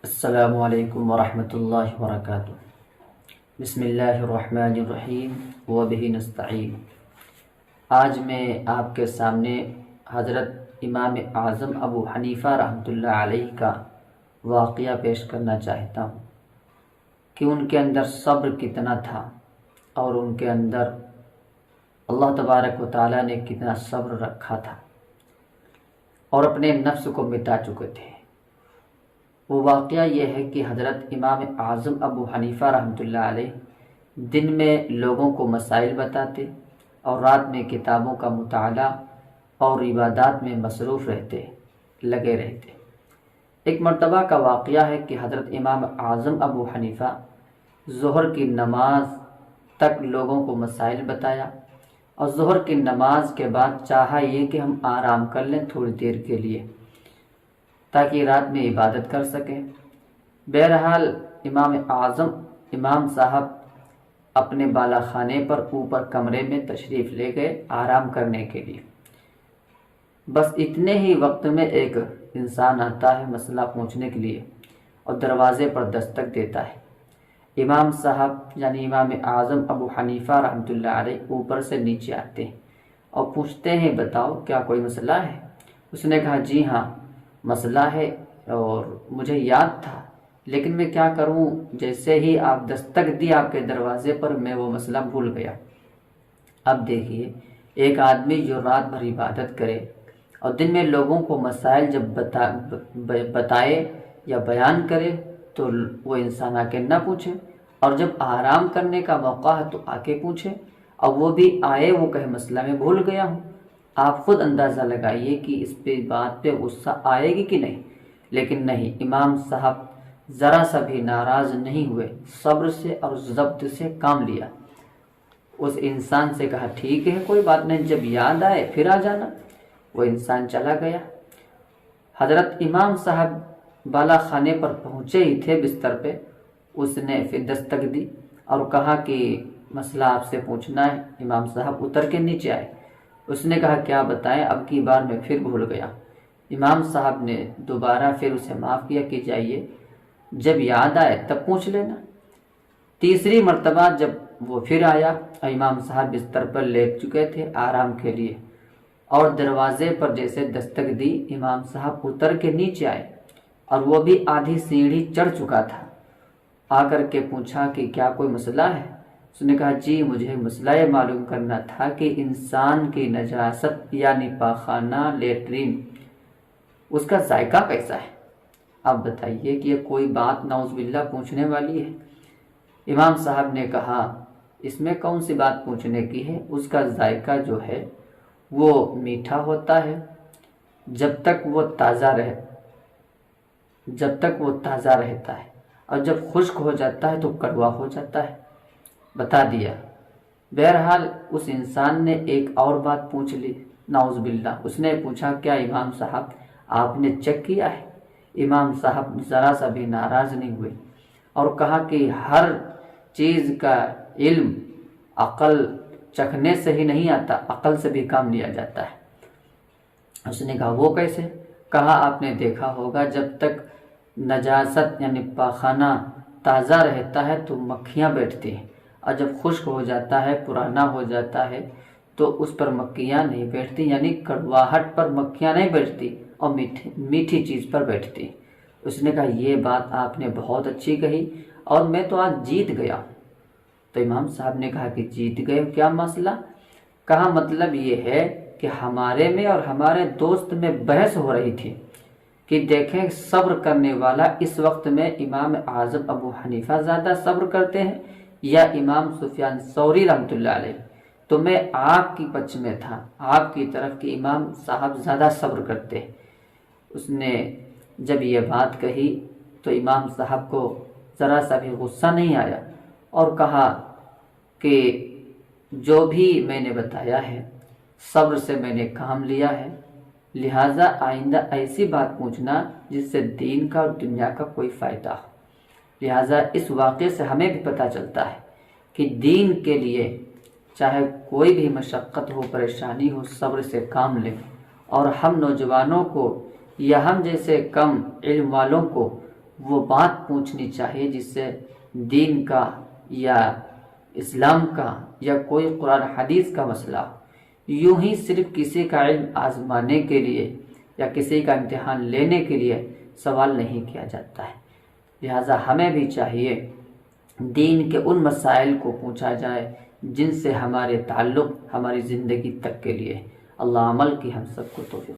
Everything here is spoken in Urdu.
السلام علیکم ورحمۃ اللہ وبرکاتہ۔ بسم اللہ الرحمن الرحیم وبہ نستعین۔ آج میں آپ کے سامنے حضرت امام اعظم ابو حنیفہ رحمۃ اللہ علیہ کا واقعہ پیش کرنا چاہتا ہوں کہ ان کے اندر صبر کتنا تھا اور ان کے اندر اللہ تبارک و تعالیٰ نے کتنا صبر رکھا تھا اور اپنے نفس کو مٹا چکے تھے۔ وہ واقعہ یہ ہے کہ حضرت امام اعظم ابو حنیفہ رحمۃ اللہ علیہ دن میں لوگوں کو مسائل بتاتے اور رات میں کتابوں کا مطالعہ اور عبادات میں مصروف لگے رہتے۔ ایک مرتبہ کا واقعہ ہے کہ حضرت امام اعظم ابو حنیفہ ظہر کی نماز تک لوگوں کو مسائل بتایا اور ظہر کی نماز کے بعد چاہا یہ کہ ہم آرام کر لیں تھوڑی دیر کے لیے تاکہ رات میں عبادت کر سکیں۔ بہرحال امام صاحب اپنے بالا خانے پر اوپر کمرے میں تشریف لے گئے آرام کرنے کے لیے۔ بس اتنے ہی وقت میں ایک انسان آتا ہے مسئلہ پوچھنے کے لیے اور دروازے پر دستک دیتا ہے۔ امام صاحب یعنی امام اعظم ابو حنیفہ رحمۃ اللہ علیہ اوپر سے نیچے آتے ہیں اور پوچھتے ہیں بتاؤ کیا کوئی مسئلہ ہے؟ اس نے کہا جی ہاں مسئلہ ہے اور مجھے یاد تھا لیکن میں کیا کروں، جیسے ہی آپ دستک دی آپ کے دروازے پر میں وہ مسئلہ بھول گیا۔ اب دیکھیے ایک آدمی جو رات بھر عبادت کرے اور دن میں لوگوں کو مسائل جب بتائے یا بیان کرے تو وہ انسان آ کے نہ پوچھے، اور جب آرام کرنے کا موقع ہے تو آ کے پوچھے، اور وہ بھی آئے وہ کہے مسئلہ میں بھول گیا ہوں۔ آپ خود اندازہ لگائیے کہ اس پہ بات پہ غصہ آئے گی کہ نہیں، لیکن نہیں، امام صاحب ذرا سا بھی ناراض نہیں ہوئے، صبر سے اور ضبط سے کام لیا۔ اس انسان سے کہا ٹھیک ہے کوئی بات نہیں، جب یاد آئے پھر آ جانا۔ وہ انسان چلا گیا۔ حضرت امام صاحب بالا خانے پر پہنچے ہی تھے بستر پہ، اس نے پھر دستک دی اور کہا کہ مسئلہ آپ سے پوچھنا ہے۔ امام صاحب اتر کے نیچے آئے۔ اس نے کہا کیا بتائیں، اب کی بار میں پھر بھول گیا۔ امام صاحب نے دوبارہ پھر اسے معاف کیا کہ جائیے جب یاد آئے تب پوچھ لینا۔ تیسری مرتبہ جب وہ پھر آیا، امام صاحب بستر پر لیٹ چکے تھے آرام کے لیے، اور دروازے پر جیسے دستک دی امام صاحب اتر کے نیچے آئے اور وہ بھی آدھی سیڑھی چڑھ چکا تھا۔ آ کر کے پوچھا کہ کیا کوئی مسئلہ ہے؟ اس نے کہا جی مجھے مسئلہ یہ معلوم کرنا تھا کہ انسان کی نجاست یعنی پاخانہ لیٹرین اس کا ذائقہ کیسا ہے؟ اب بتائیے کہ یہ کوئی بات نعوذ باللہ پوچھنے والی ہے؟ امام صاحب نے کہا اس میں کون سی بات پوچھنے کی ہے، اس کا ذائقہ جو ہے وہ میٹھا ہوتا ہے جب تک وہ تازہ رہتا ہے، اور جب خشک ہو جاتا ہے تو کڑوا ہو جاتا ہے۔ بتا دیا۔ بہرحال اس انسان نے ایک اور بات پوچھ لی نعوذ باللہ۔ اس نے پوچھا کیا امام صاحب آپ نے چیک کیا ہے؟ امام صاحب ذرا سا بھی ناراض نہیں ہوئے اور کہا کہ ہر چیز کا علم عقل چکھنے سے ہی نہیں آتا، عقل سے بھی کام لیا جاتا ہے۔ اس نے کہا وہ کیسے؟ کہا آپ نے دیکھا ہوگا جب تک نجاست یعنی پاخانہ تازہ رہتا ہے تو مکھیاں بیٹھتی ہیں، اور جب خشک ہو جاتا ہے پرانا ہو جاتا ہے تو اس پر مکھیاں نہیں بیٹھتی، یعنی کڑواہٹ پر مکھیاں نہیں بیٹھتی اور میٹھی چیز پر بیٹھتی۔ اس نے کہا یہ بات آپ نے بہت اچھی کہی اور میں تو آج جیت گیا۔ تو امام صاحب نے کہا کہ جیت گئے کیا مسئلہ؟ کہا مطلب یہ ہے کہ ہمارے میں اور ہمارے دوست میں بحث ہو رہی تھی کہ دیکھیں صبر کرنے والا اس وقت میں امام اعظم ابو حنیفہ زیادہ صبر کرتے ہیں یا امام سفیان ثوری رحمۃ اللہ علیہ؟ تو میں آپ کی پچ میں تھا، آپ کی طرف کہ امام صاحب زیادہ صبر کرتے ہیں۔ اس نے جب یہ بات کہی تو امام صاحب کو ذرا سا بھی غصہ نہیں آیا اور کہا کہ جو بھی میں نے بتایا ہے صبر سے میں نے کام لیا ہے، لہٰذا آئندہ ایسی بات پوچھنا جس سے دین کا اور دنیا کا کوئی فائدہ ہو۔ لہٰذا اس واقعے سے ہمیں بھی پتہ چلتا ہے کہ دین کے لیے چاہے کوئی بھی مشقت ہو پریشانی ہو صبر سے کام لیں، اور ہم نوجوانوں کو یا ہم جیسے کم علم والوں کو وہ بات پوچھنی چاہیے جس سے دین کا یا اسلام کا یا کوئی قرآن حدیث کا مسئلہ ہو۔ یوں ہی صرف کسی کا علم آزمانے کے لیے یا کسی کا امتحان لینے کے لیے سوال نہیں کیا جاتا ہے۔ لہٰذا ہمیں بھی چاہیے دین کے ان مسائل کو پوچھا جائے جن سے ہمارے تعلق ہماری زندگی تک کے لیے۔ اللہ عمل کی ہم سب کو توفیق